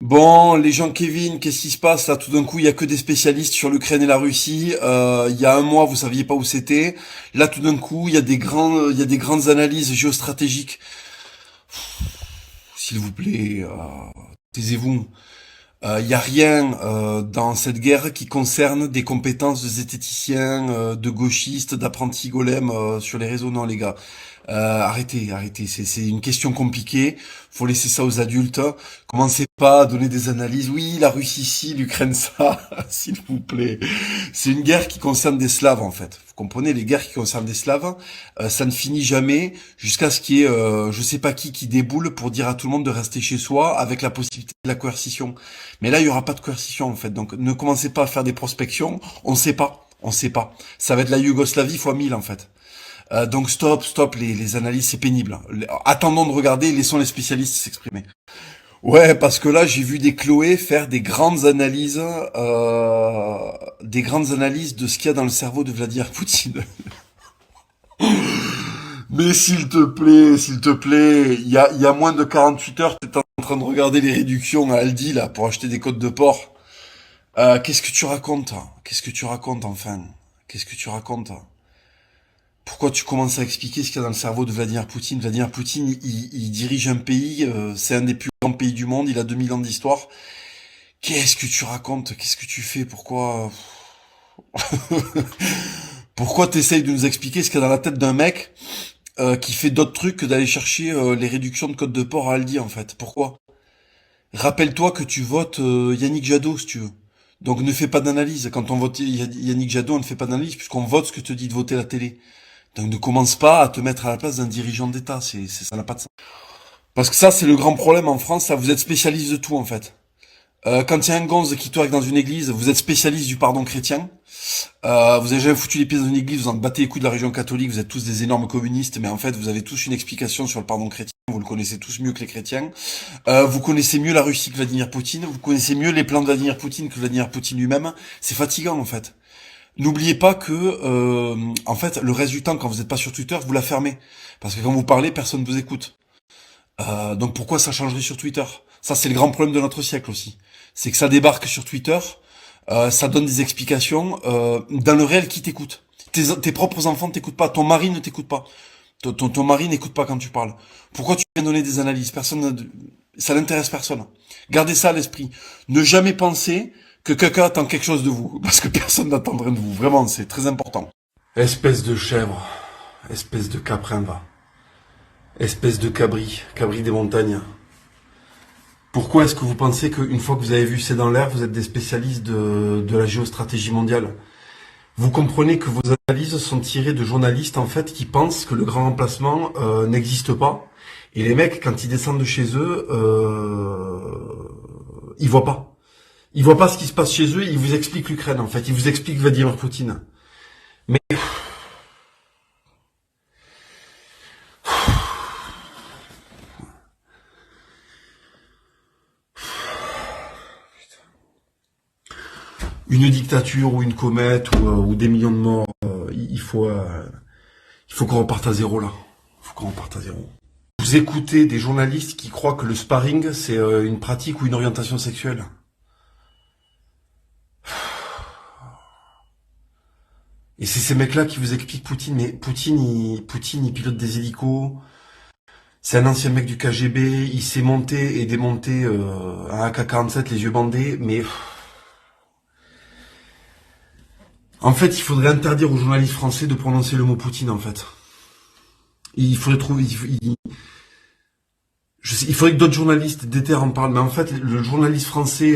Bon, les gens Kevin, qu'est-ce qui se passe là? Tout d'un coup, il y a que des spécialistes sur l'Ukraine et la Russie. Il y a un mois, vous saviez pas où c'était. Là, tout d'un coup, il y a des grandes analyses géostratégiques. S'il vous plaît, taisez-vous. Il y a rien dans cette guerre qui concerne des compétences de zététiciens, de gauchistes, d'apprentis golems sur les réseaux. Non, les gars. Arrêtez, arrêtez. C'est une question compliquée. Faut laisser ça aux adultes. Commencez pas à donner des analyses. Oui, la Russie ci, l'Ukraine ça, s'il vous plaît. C'est une guerre qui concerne des Slaves en fait. Vous comprenez, les guerres qui concernent des Slaves, ça ne finit jamais jusqu'à ce qu'il y ait, je sais pas qui déboule pour dire à tout le monde de rester chez soi avec la possibilité de la coercition. Mais là, il y aura pas de coercition en fait. Donc, ne commencez pas à faire des prospections. On sait pas. On sait pas. Ça va être la Yougoslavie fois 1000 en fait. Donc stop, les analyses, c'est pénible. Attendons de regarder, laissons les spécialistes s'exprimer. Ouais, parce que là, j'ai vu des Chloé faire des grandes analyses de ce qu'il y a dans le cerveau de Vladimir Poutine. Mais s'il te plaît, il y a moins de 48 heures, t'es en train de regarder les réductions à Aldi, là, pour acheter des côtes de porc. Qu'est-ce que tu racontes? Qu'est-ce que tu racontes, enfin? Qu'est-ce que tu racontes? Pourquoi tu commences à expliquer ce qu'il y a dans le cerveau de Vladimir Poutine? Vladimir Poutine, il dirige un pays, c'est un des plus grands pays du monde, il a 2000 ans d'histoire. Qu'est-ce que tu racontes? Qu'est-ce que tu fais? Pourquoi? Pourquoi t'essayes de nous expliquer ce qu'il y a dans la tête d'un mec qui fait d'autres trucs que d'aller chercher les réductions de code de port à Aldi, en fait? Pourquoi? Rappelle-toi que tu votes Yannick Jadot, si tu veux. Donc ne fais pas d'analyse. Quand on vote Yannick Jadot, on ne fait pas d'analyse puisqu'on vote ce que te dit de voter la télé. Donc ne commence pas à te mettre à la place d'un dirigeant d'État, ça n'a pas de sens. Parce que ça, c'est le grand problème en France, ça, vous êtes spécialiste de tout en fait. Quand il y a un gonze qui tourne dans une église, vous êtes spécialiste du pardon chrétien. Vous avez jamais foutu les pieds dans une église, vous en battez les couilles de la religion catholique, vous êtes tous des énormes communistes, mais en fait, vous avez tous une explication sur le pardon chrétien, vous le connaissez tous mieux que les chrétiens. Vous connaissez mieux la Russie que Vladimir Poutine, vous connaissez mieux les plans de Vladimir Poutine que Vladimir Poutine lui-même. C'est fatigant en fait. N'oubliez pas que, en fait, le reste du temps, quand vous n'êtes pas sur Twitter, vous la fermez. Parce que quand vous parlez, personne ne vous écoute. Donc pourquoi ça changerait sur Twitter? Ça, c'est le grand problème de notre siècle aussi. C'est que ça débarque sur Twitter, ça donne des explications. Dans le réel, qui t'écoute? Tes propres enfants ne t'écoutent pas, ton mari ne t'écoute pas. Ton mari n'écoute pas quand tu parles. Pourquoi tu viens donner des analyses? Ça n'intéresse personne. Gardez ça à l'esprit. Ne jamais penser que quelqu'un attend quelque chose de vous, parce que personne n'attendrait de vous. Vraiment, c'est très important. Espèce de chèvre, espèce de caprin va, espèce de cabri des montagnes. Pourquoi est-ce que vous pensez qu'une fois que vous avez vu C'est dans l'air, vous êtes des spécialistes de la géostratégie mondiale? Vous comprenez que vos analyses sont tirées de journalistes en fait qui pensent que le grand remplacement n'existe pas. Et les mecs, quand ils descendent de chez eux, ils voient pas. Ils voient pas ce qui se passe chez eux, ils vous expliquent l'Ukraine en fait, ils vous expliquent Vladimir Poutine. Mais une dictature ou une comète ou des millions de morts, il faut qu'on reparte à zéro là. Il faut qu'on reparte à zéro. Vous écoutez des journalistes qui croient que le sparring c'est une pratique ou une orientation sexuelle. Et c'est ces mecs-là qui vous expliquent Poutine, mais Poutine il pilote des hélicos. C'est un ancien mec du KGB, il s'est monté et démonté un AK-47 les yeux bandés, mais en fait il faudrait interdire aux journalistes français de prononcer le mot Poutine en fait. Il faudrait trouver, il faudrait que d'autres journalistes d'éther en parlent, mais en fait le journaliste français,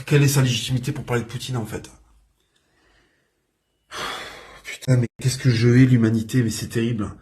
quelle est sa légitimité pour parler de Poutine en fait? Putain mais qu'est-ce que je hais l'humanité, mais c'est terrible.